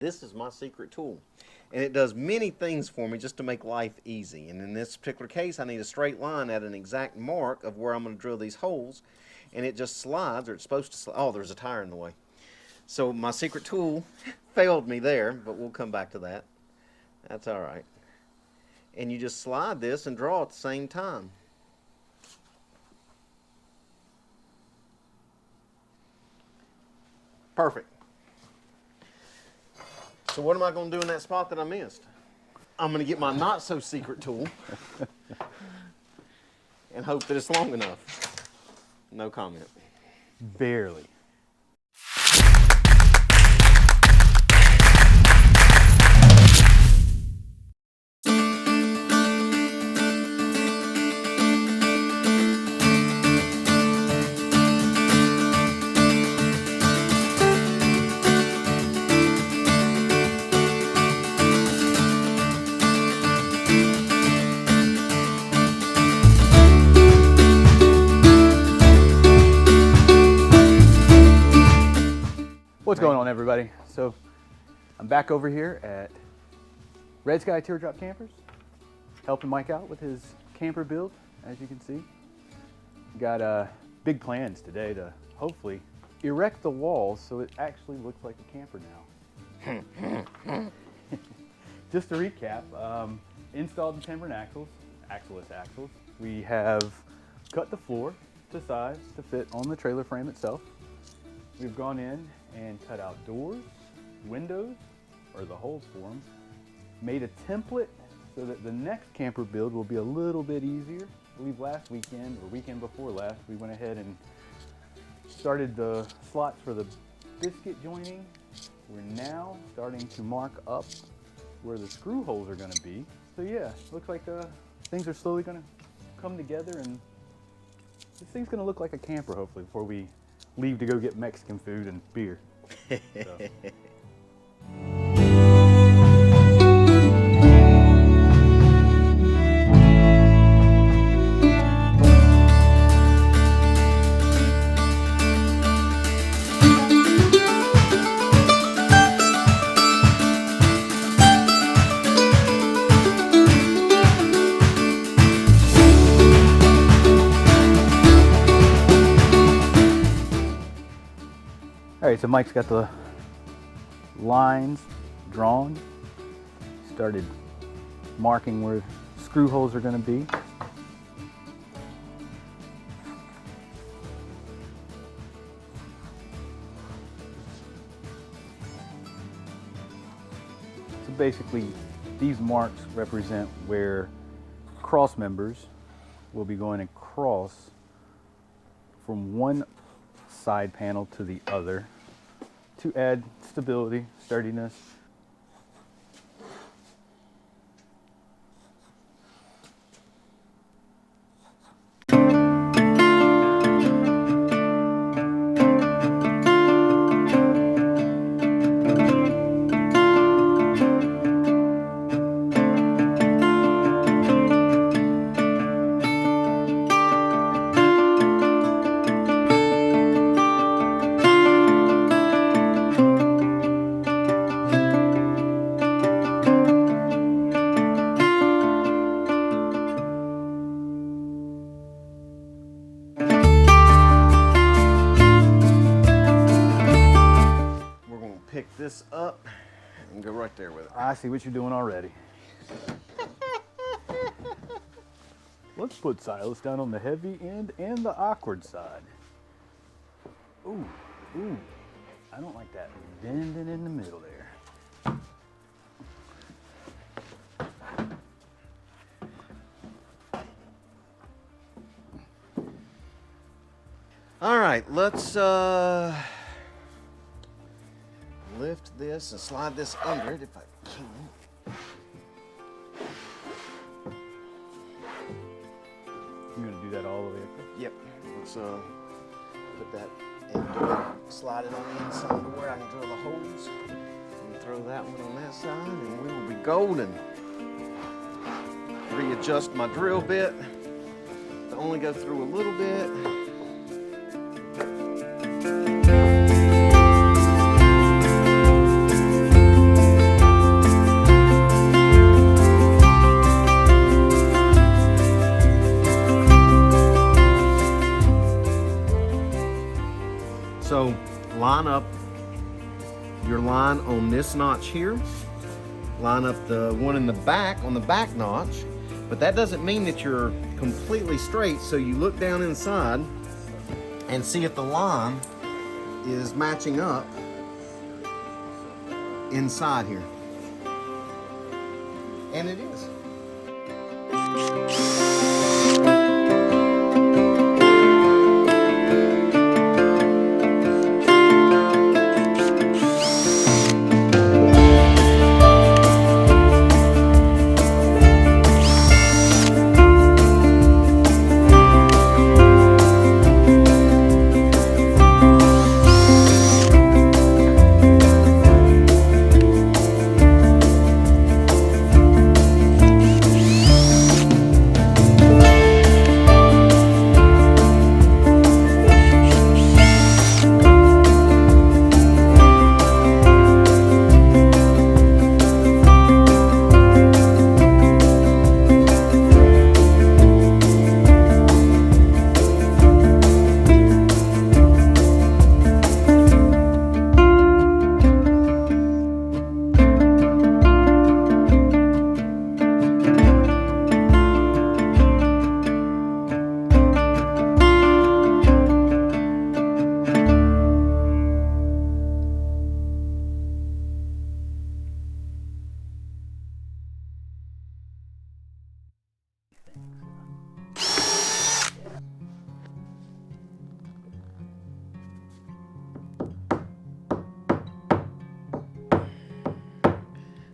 This is my secret tool, and it does many things for me just to make life easy. And in this particular case, I need a straight line at an exact mark of where I'm going to drill these holes, and it just slides, or it's supposed to slide. Oh, there's a tire in the way. So my secret tool failed me there, but we'll come back to that. That's all right. And you just slide this and draw at the same time. Perfect. So what am I going to do in that spot that I missed? I'm going to get my not so secret tool and hope that it's long enough. No comment. Barely. What's going on, everybody? So I'm back over here at Red Sky Teardrop Campers, helping Mike out with his camper build. As you can see, got big plans today to hopefully erect the walls so it actually looks like a camper now. Just to recap, installed the timber axles, axleless axles. We have cut the floor to size to fit on the trailer frame itself. We've gone in and cut out doors, windows, or the holes for them. Made a template so that the next camper build will be a little bit easier. I believe last weekend, or weekend before last, we went ahead and started the slots for the biscuit joining. We're now starting to mark up where the screw holes are going to be. So yeah, looks like things are slowly going to come together, and this thing's going to look like a camper hopefully before we leave to go get Mexican food and beer. So. All right, so Mike's got the lines drawn, started marking where screw holes are going to be. So basically, these marks represent where cross members will be going across from one side panel to the other to add stability, sturdiness. Pick this up and go right there with it. I see what you're doing already. Let's put Silas down on the heavy end and the awkward side. Ooh, ooh, I don't like that bending in the middle there. All right, let's lift this and slide this under it if I can. You're gonna do that all the way across? Yep. Let's put that into it, slide it on the inside to where I can drill the holes, and throw that one on that side, and we will be golden. Readjust my drill bit to only go through a little bit. on this notch here. Line up the one in the back on the back notch, but that doesn't mean that you're completely straight. So you look down inside and see if the line is matching up inside here. And it is.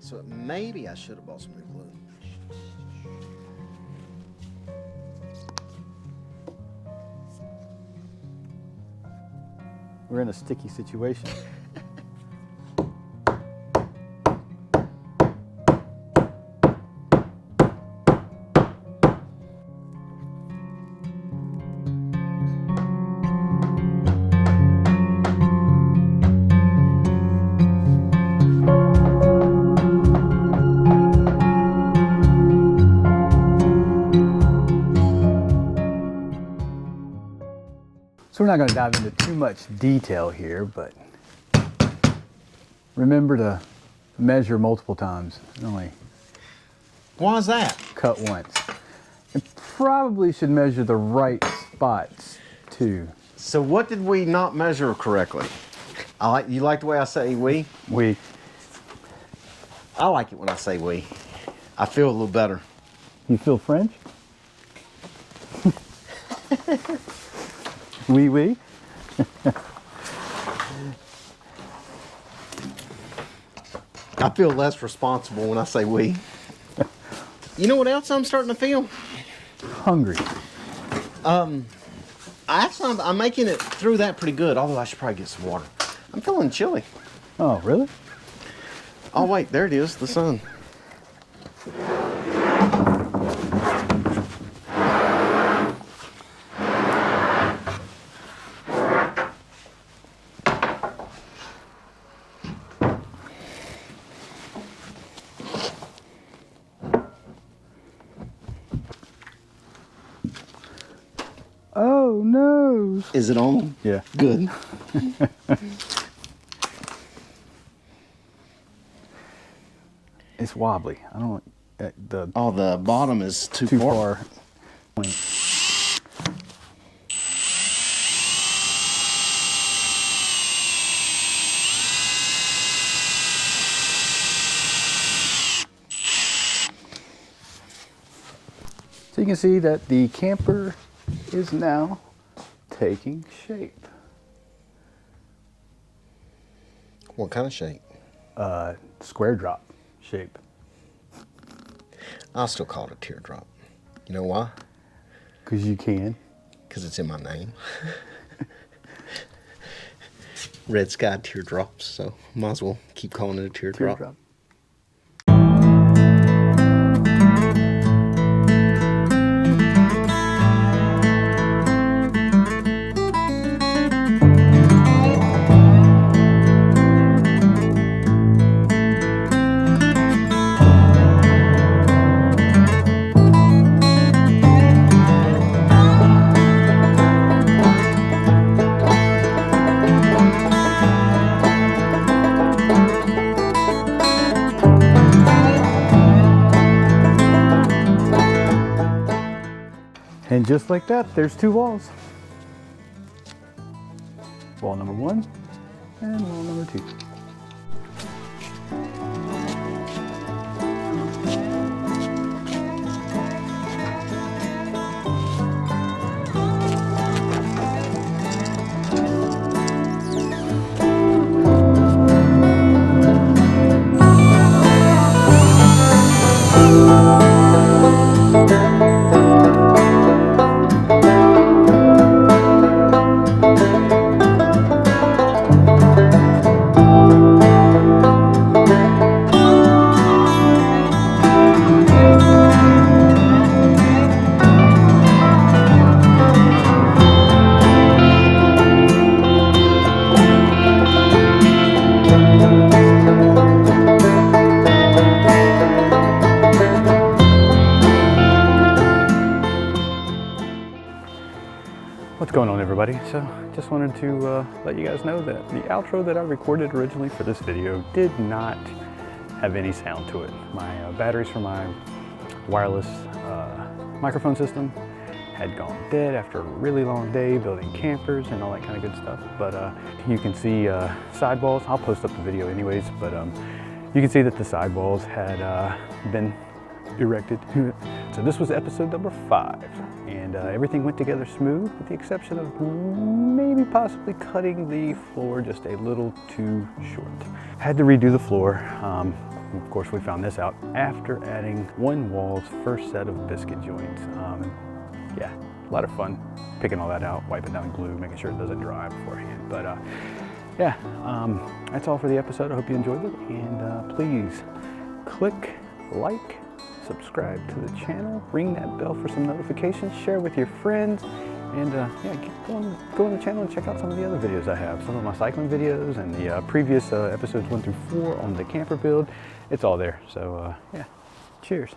So maybe I should have bought some new glue. We're in a sticky situation. So we're not going to dive into too much detail here, but remember to measure multiple times, not only Why is that? cut once. And probably should measure the right spots too. So what did we not measure correctly? You like the way I say we? I like it when I say we. I feel a little better. You feel French? Oui. I feel less responsible when I say we. You know what else I'm starting to feel? Hungry. I'm making it through that pretty good, although I should probably get some water. I'm feeling chilly. Oh, really? Oh wait, there it is, the sun. Oh, no. Is it on? Yeah. Good. It's wobbly. I don't the Oh, the bottom is too far. So you can see that the camper is now taking shape. What kind of shape? Square drop shape. I'll still call it a teardrop. You know why? Because you can. Because it's in my name. Red Sky Teardrops, so might as well keep calling it a teardrop. Teardrop. And just like that, there's 2 walls. Wall number 1 and wall number 2. What's going on, everybody? So just wanted to let you guys know that the outro that I recorded originally for this video did not have any sound to it. My batteries for my wireless microphone system had gone dead after a really long day building campers and all that kind of good stuff. But you can see sidewalls. I'll post up the video anyways, but you can see that the sidewalls had been erected. So this was episode number 5, and everything went together smooth with the exception of maybe possibly cutting the floor just a little too short. Had to redo the floor. Of course, we found this out after adding one wall's first set of biscuit joints. Yeah, a lot of fun picking all that out, wiping down glue, making sure it doesn't dry beforehand. But yeah, that's all for the episode. I hope you enjoyed it, and please click like, subscribe to the channel, ring that bell for some notifications, share with your friends, and yeah, go on the channel and check out some of the other videos I have. Some of my cycling videos and the previous episodes 1 through 4 on the camper build. It's all there. So yeah, cheers.